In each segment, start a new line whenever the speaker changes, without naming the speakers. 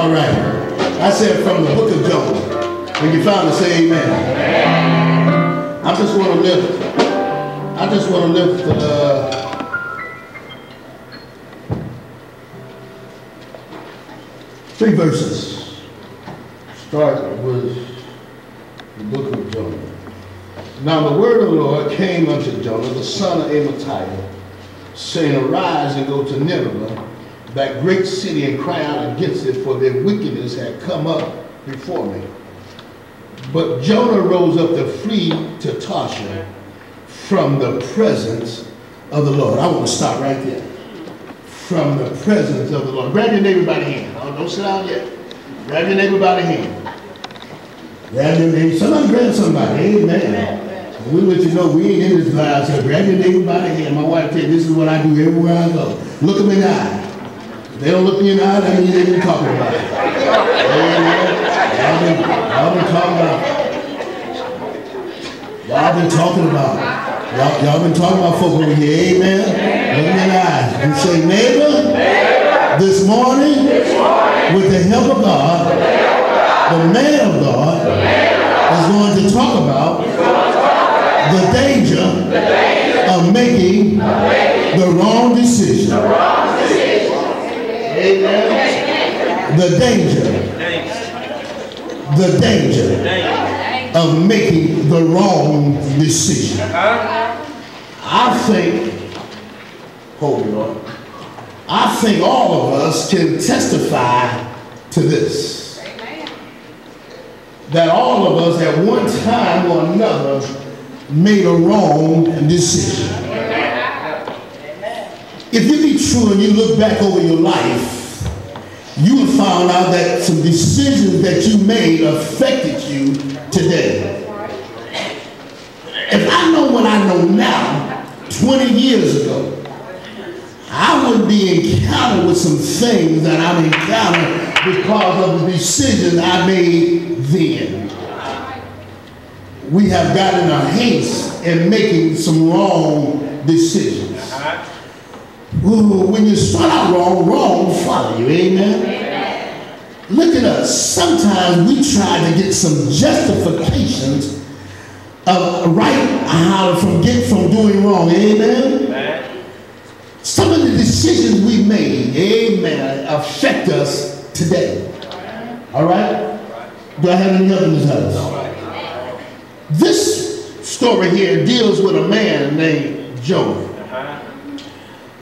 All right. I said from the book of Jonah. When you found it, say amen. I just want to lift 3 verses. Start with the book of Jonah. Now the word of the Lord came unto Jonah, the son of Amittai, saying, arise and go to Nineveh, that great city, and cry out against it, for their wickedness had come up before me. But Jonah rose up to flee to Tarshish from the presence of the Lord. I want to stop right there. From the presence of the Lord. Grab your neighbor by the hand. Don't sit down yet. Grab your neighbor by the hand. Grab your neighbor. Somebody grab somebody. Amen. We let you know we ain't in this class here. Grab your neighbor by the hand. My wife tell you this is what I do everywhere I go. Look them in the eye. If they don't look me in the eye, that means they ain't talking about it. Y'all been talking about it. Y'all been talking about it. Y'all been talking about folk over here. Amen. Look them in the eye. You say, neighbor, this morning, with the help of God, the man of God is going to talk about the danger of making the wrong decision. Amen. The danger of making the wrong decision. I think all of us can testify to this. That all of us at one time or another made a wrong decision. If you be true and you look back over your life, you will find out that some decisions that you made affected you today. If I know what I know now, 20 years ago, I would be encountered with some things that I'm encountered because of the decisions I made then. We have gotten a haste in making some wrong decisions. Ooh, when you start out wrong will follow you, amen? Look at us. Sometimes we try to get some justifications of how to get from doing wrong, amen? Some of the decisions we made, amen, affect us today. All right? Do I have any help in this house? This story here deals with a man named Jonah.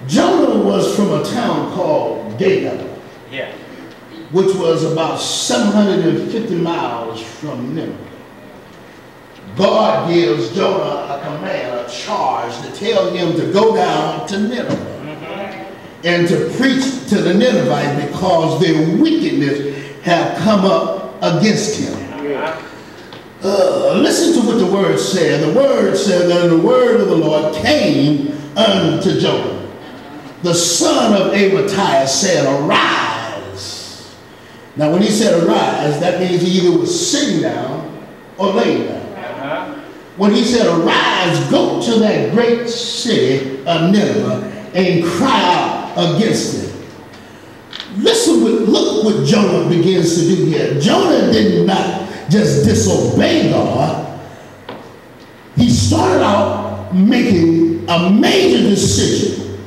Jonah was from a town called Gadah, which was about 750 miles from Nineveh. God gives Jonah a command, a charge to tell him to go down to Nineveh and to preach to the Ninevites because their wickedness have come up against him. Listen to what the word said. The word said that the word of the Lord came unto Jonah, the son of Amittai, said, arise. Now when he said arise, that means he either was sitting down or laying down. When he said arise, go to that great city of Nineveh and cry out against it. Look what Jonah begins to do here. Jonah did not just disobey God. He started out making a major decision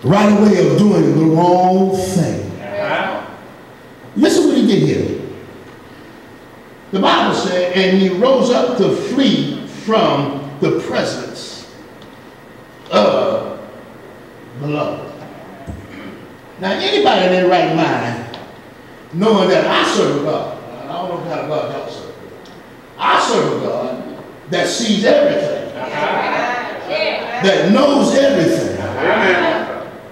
right away of doing the wrong thing. Listen what he did here. The Bible said, and he rose up to flee from the presence of the Lord. Now, anybody in their right mind, knowing that I serve a God, I don't know what kind of God y'all serve. I serve a God that sees everything, that knows everything,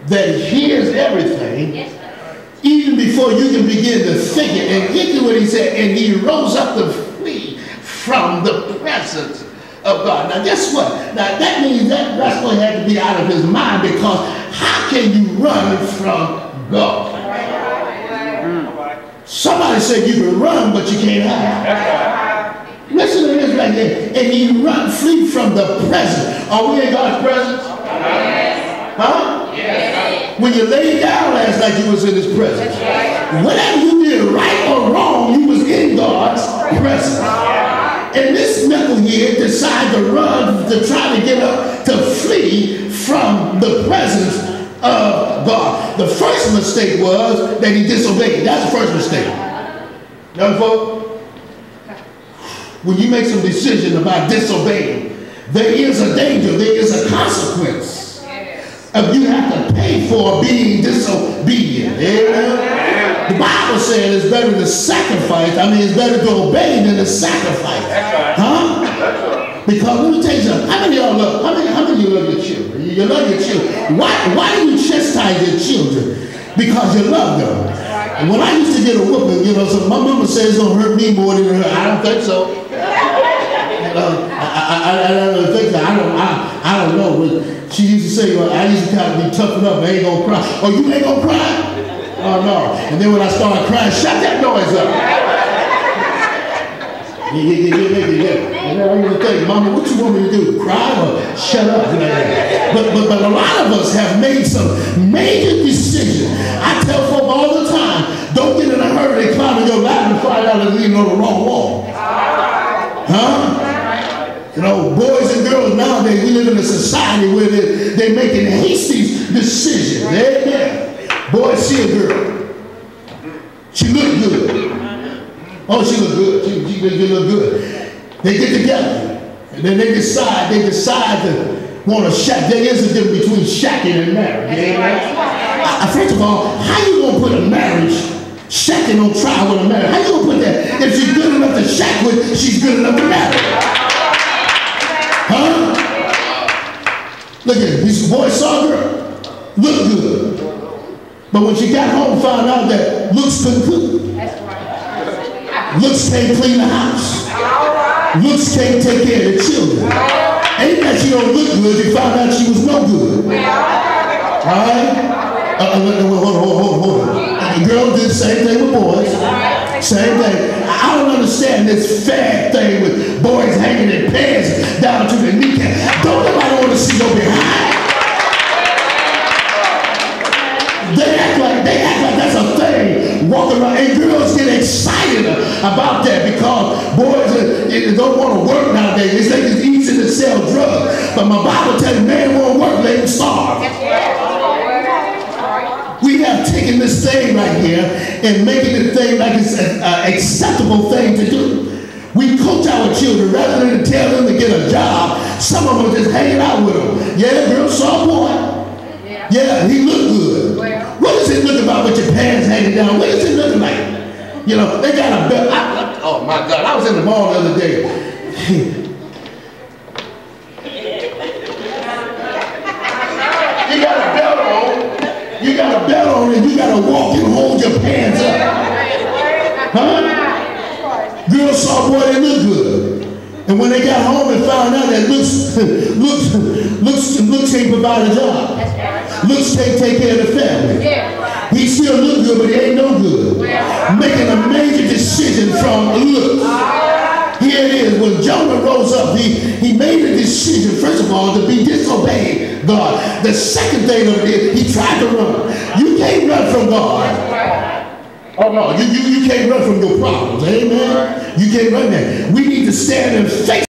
that hears everything, even before you can begin to think it. And look at what he said, and he rose up to flee from the presence of God. Now guess what? Now that means that rascal had to be out of his mind, because how can you run from God? Somebody said you can run, but you can't hide. Listen to this right here. And he flee from the presence. Are we in God's presence? Huh? Yes. When you laid down last night, you was in his presence. Whatever you did, right or wrong, you was in God's presence. And this knuckle here decided to run, to try to get up, to flee from the presence of God. The first mistake was that he disobeyed. That's the first mistake. Young folk, when you make some decision about disobeying, there is a danger, there is a consequence of you have to pay for being disobedient. Amen. The Bible says it's better to sacrifice. It's better to obey than to sacrifice. Huh? Because let me tell you something. How many of y'all love? How many of you love your children? You love your children. Why do you chastise your children? Because you love them. And when I used to get a whooping, so my mama says it's gonna hurt me more than it hurt. I don't think so. I don't think so. I don't know. But she used to say, well, I used to kind of be toughened up. I ain't gonna cry. Oh, you ain't gonna cry? Oh no. And then when I started crying, shut that noise up. Yeah. And then I used to think, Mama, what you want me to do? Cry or shut up? But a lot of us have made some major decisions. I tell folk all the time, don't get in a hurry to climb in your ladder and find out they're leaning on the wrong wall. Huh? Boys and girls nowadays, we live in a society where they're making hasty decisions. Amen. Boy, see a girl. She look good. Oh, she look good. She look good. They get together. And then they decide to want to shack. There is a difference between shacking and marriage. Amen. First of all, how you going to put a marriage, shacking on trial with a marriage? How you going to put that? If she's good enough to shack with, she's good enough to marry. Huh? Look at it. This boy saw a girl. Look good. But when she got home, found out that looks couldn't cook. Looks can't clean the house. Looks can't take care of the children. Ain't that she don't look good, they found out she was no good. Alright? Hold on. The girl did the same thing with boys. Same thing. I don't understand this fad thing with boys hanging their pants down to the kneecap. Don't nobody want to see your behind. They act like that's a thing. Walk around, and girls get excited about that because boys don't want to work nowadays. They think it's easy to sell drugs. But my Bible tells you, man won't work, let him starve. We have taken this thing right here and making it thing like it's an acceptable thing to do. We coach our children rather than tell them to get a job. Some of them are just hanging out with them. Yeah, girl saw a boy. Yeah, he looked good. What does it look about with your pants hanging down? What does it look like? They got a belt. Oh my God, I was in the mall the other day. You got a belt on. You got a belt on and you got to walk and hold your pants up. Huh? Girls saw a boy, they look good. And when they got home and found out that looks can't provide a job. Looks can't take care of the family. He still look good, but he ain't no good. Making a major decision from looks. Here it is. When Jonah rose up, he made a decision, first of all, to be disobeying God. The second thing of it is, he tried to run. You can't run from God. Oh no, you can't run from your problems. Amen. You can't run that. We need to stand and face